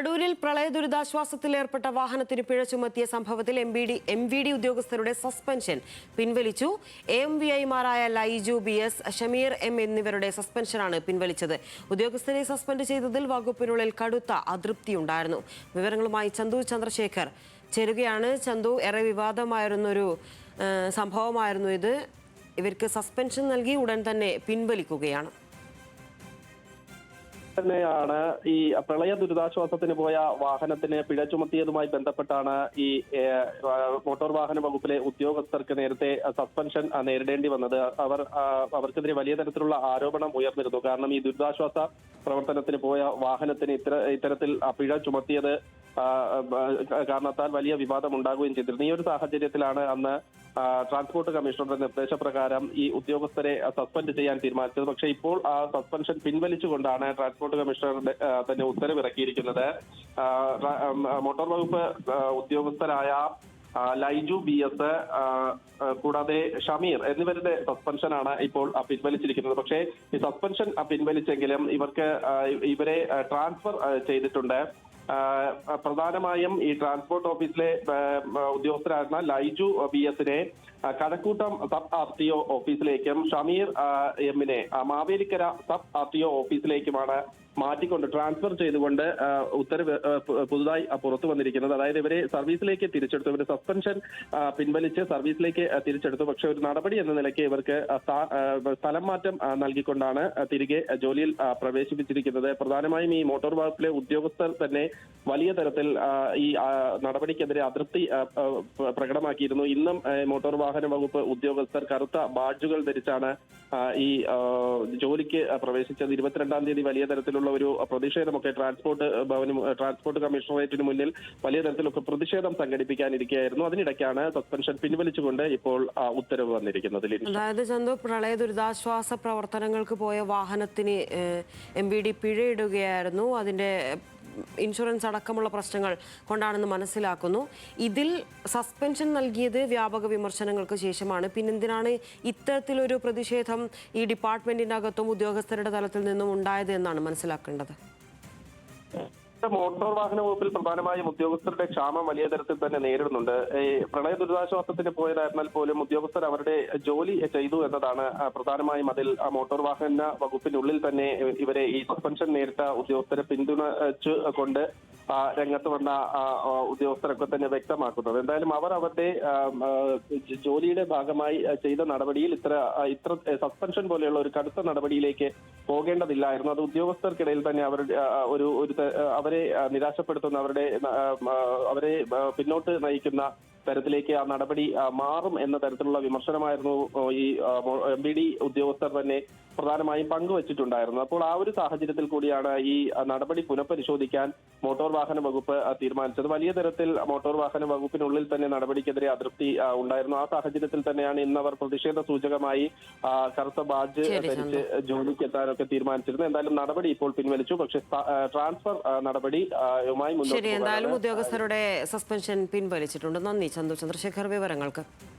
അടൂരിൽ പ്രളയ ദുരിതാശ്വാസത്തിൽ ഏർപ്പെട്ട വാഹനത്തിന് പിഴ ചുമത്തിയ സംഭവത്തിൽ എം വി ഡി ഉദ്യോഗസ്ഥരുടെ സസ്പെൻഷൻ പിൻവലിച്ചു. AMVIമാരായ ലൈജു BS, ഷമീർ M എന്നിവരുടെ സസ്പെൻഷനാണ് പിൻവലിച്ചത്. ഉദ്യോഗസ്ഥരെ സസ്പെൻഡ് ചെയ്തതിൽ വകുപ്പിനുള്ളിൽ കടുത്ത അതൃപ്തിയുണ്ടായിരുന്നു. വിവരങ്ങളുമായി ചന്തു ചന്ദ്രശേഖർ ചേരുകയാണ്. ചന്തു, ഏറെ വിവാദമായിരുന്നൊരു സംഭവമായിരുന്നു ഇത്. ഇവർക്ക് സസ്പെൻഷൻ നൽകി ഉടൻ തന്നെ പിൻവലിക്കുകയാണ്. തന്നെയാണ് ഈ പ്രളയ ദുരിതാശ്വാസത്തിന് പോയ വാഹനത്തിന് പിഴ ചുമത്തിയതുമായി ബന്ധപ്പെട്ടാണ് ഈ മോട്ടോർ വാഹന വകുപ്പിലെ ഉദ്യോഗസ്ഥർക്ക് നേരത്തെ സസ്പെൻഷൻ നേരിടേണ്ടി വന്നത്. അവർക്കെതിരെ വലിയ തരത്തിലുള്ള ആരോപണം ഉയർന്നിരുന്നു. കാരണം ഈ ദുരിതാശ്വാസ പ്രവർത്തനത്തിന് പോയ വാഹനത്തിന് ഇത്തരത്തിൽ പിഴ ചുമത്തിയത് കാരണത്താൽ വലിയ വിവാദം ഉണ്ടാകുകയും ചെയ്തിരുന്നു. ഈ ഒരു സാഹചര്യത്തിലാണ് അന്ന് ട്രാൻസ്പോർട്ട് കമ്മീഷണറുടെ നിർദ്ദേശപ്രകാരം ഈ ഉദ്യോഗസ്ഥരെ സസ്പെൻഡ് ചെയ്യാൻ തീരുമാനിച്ചത്. പക്ഷേ ഇപ്പോൾ ആ സസ്പെൻഷൻ പിൻവലിച്ചുകൊണ്ടാണ് ട്രാൻസ്പോർട്ട് കമ്മീഷണറുടെ തന്നെ ഉത്തരവിറക്കിയിരിക്കുന്നത്. മോട്ടോർ വകുപ്പ് ഉദ്യോഗസ്ഥരായ ലൈജു BS കൂടാതെ ഷമീർ എന്നിവരുടെ സസ്പെൻഷനാണ് ഇപ്പോൾ പിൻവലിച്ചിരിക്കുന്നത്. പക്ഷേ ഈ സസ്പെൻഷൻ പിൻവലിച്ചെങ്കിലും ഇവരെ ട്രാൻസ്ഫർ ചെയ്തിട്ടുണ്ട്. പ്രധാനമായും ഈ ട്രാൻസ്പോർട്ട് ഓഫീസിലെ ഉദ്യോഗസ്ഥരായിരുന്ന ലൈജു BSനെ കഴക്കൂട്ടം സബ് RTO ഓഫീസിലേക്കും ഷമീർ M-നെ മാവേലിക്കര സബ് RTO ഓഫീസിലേക്കുമാണ് മാറ്റിക്കൊണ്ട് ട്രാൻസ്ഫർ ചെയ്തുകൊണ്ട് ഉത്തരവ് പുതുതായി പുറത്തു വന്നിരിക്കുന്നത്. അതായത് ഇവരെ സർവീസിലേക്ക് തിരിച്ചെടുത്തു. ഇവര് സസ്പെൻഷൻ പിൻവലിച്ച് സർവീസിലേക്ക് തിരിച്ചെടുത്തു. പക്ഷെ ഒരു നടപടി എന്ന നിലയ്ക്ക് ഇവർക്ക് സ്ഥലം മാറ്റം നൽകിക്കൊണ്ടാണ് തിരികെ ജോലിയിൽ പ്രവേശിപ്പിച്ചിരിക്കുന്നത്. പ്രധാനമായും ഈ മോട്ടോർ വകുപ്പിലെ ഉദ്യോഗസ്ഥർ തന്നെ വലിയ തരത്തിൽ ഈ നടപടിക്കെതിരെ അതൃപ്തി പ്രകടമാക്കിയിരുന്നു. ഇന്നും മോട്ടോർ വാഹന വകുപ്പ് ഉദ്യോഗസ്ഥർ കറുത്ത ബാഡ്ജുകൾ ധരിച്ചാണ് ഈ ജോലിക്ക് പ്രവേശിച്ചത്. 22-ാം തീയതി വലിയ തരത്തിലുള്ള ഒരു പ്രതിഷേധമൊക്കെ ട്രാൻസ്പോർട്ട് കമ്മീഷണറേറ്റിന് മുന്നിൽ വലിയ തരത്തിലൊക്കെ പ്രതിഷേധം സംഘടിപ്പിക്കാനിരിക്കുകയായിരുന്നു. അതിനിടയ്ക്കാണ് സസ്പെൻഷൻ പിൻവലിച്ചുകൊണ്ട് ഇപ്പോൾ ഉത്തരവ് വന്നിരിക്കുന്നത്. അതായത് ചന്തു, പ്രളയ ദുരിതാശ്വാസ പ്രവർത്തനങ്ങൾക്ക് പോയ വാഹനത്തിന് MVD പിഴയിടുകയായിരുന്നു. അതിന്റെ ഇൻഷുറൻസ് അടക്കമുള്ള പ്രശ്നങ്ങൾ കൊണ്ടാണെന്ന് മനസ്സിലാക്കുന്നു. ഇതിൽ സസ്പെൻഷൻ നൽകിയത് വ്യാപക വിമർശനങ്ങൾക്ക് ശേഷമാണ്. പിന്നെന്തിനാണ് ഇത്തരത്തിലൊരു പ്രതിഷേധം ഈ ഡിപ്പാർട്ട്മെന്റിനകത്തും ഉദ്യോഗസ്ഥരുടെ തലത്തിൽ നിന്നും ഉണ്ടായത് എന്നാണ് മനസ്സിലാക്കേണ്ടത്. മോട്ടോർ വാഹന വകുപ്പിൽ പ്രധാനമായും ഉദ്യോഗസ്ഥരുടെ ക്ഷാമം വലിയ തരത്തിൽ തന്നെ നേരിടുന്നുണ്ട്. ഈ പ്രളയ ദുരിതാശ്വാസത്തിന് പോയതായിരുന്നാൽ പോലും ഉദ്യോഗസ്ഥർ അവരുടെ ജോലി ചെയ്തു എന്നതാണ് പ്രധാനമായും അതിൽ മോട്ടോർ വാഹന വകുപ്പിനുള്ളിൽ തന്നെ ഇവരെ ഈ സസ്പെൻഷൻ നേരിട്ട ഉദ്യോഗസ്ഥരെ പിന്തുണച്ചു കൊണ്ട് രംഗത്ത് വന്ന ഉദ്യോഗസ്ഥരൊക്കെ തന്നെ വ്യക്തമാക്കുന്നത്. എന്തായാലും അവർ അവരുടെ ജോലിയുടെ ഭാഗമായി ചെയ്ത നടപടിയിൽ ഇത്ര സസ്പെൻഷൻ പോലെയുള്ള ഒരു കടുത്ത നടപടിയിലേക്ക് പോകേണ്ടതില്ലായിരുന്നു. അത് ഉദ്യോഗസ്ഥർക്കിടയിൽ തന്നെ അവരെ നിരാശപ്പെടുത്തുന്ന അവരെ പിന്നോട്ട് നയിക്കുന്ന തരത്തിലേക്ക് ആ നടപടി മാറും എന്ന തരത്തിലുള്ള വിമർശനമായിരുന്നു ഈ MVD ഉദ്യോഗസ്ഥർ തന്നെ പ്രധാനമായും പങ്കുവച്ചിട്ടുണ്ടായിരുന്നു. അപ്പോൾ ആ ഒരു സാഹചര്യത്തിൽ കൂടിയാണ് ഈ നടപടി പുനഃപരിശോധിക്കാൻ മോട്ടോർ വാഹന വകുപ്പ് തീരുമാനിച്ചത്. വലിയ തരത്തിൽ മോട്ടോർ വാഹന വകുപ്പിനുള്ളിൽ തന്നെ നടപടിക്കെതിരെ അതൃപ്തി ഉണ്ടായിരുന്നു. ആ സാഹചര്യത്തിൽ തന്നെയാണ് ഇന്നവർ പ്രതിഷേധ സൂചകമായി കറുത്ത ബാഡ്ജ് ധരിച്ച് ജോലിക്ക് എത്താനൊക്കെ തീരുമാനിച്ചിരുന്നു. എന്തായാലും നടപടി ഇപ്പോൾ പിൻവലിച്ചു. പക്ഷേ ട്രാൻസ്ഫർ നടപടിയുമായി മുന്നോട്ട് എന്തായാലും ഉദ്യോഗസ്ഥരുടെ സസ്പെൻഷൻ പിൻവലിച്ചിട്ടുണ്ട്. നന്ദി ചന്തു ചന്ദ്രശേഖർ വിവരങ്ങൾക്ക്.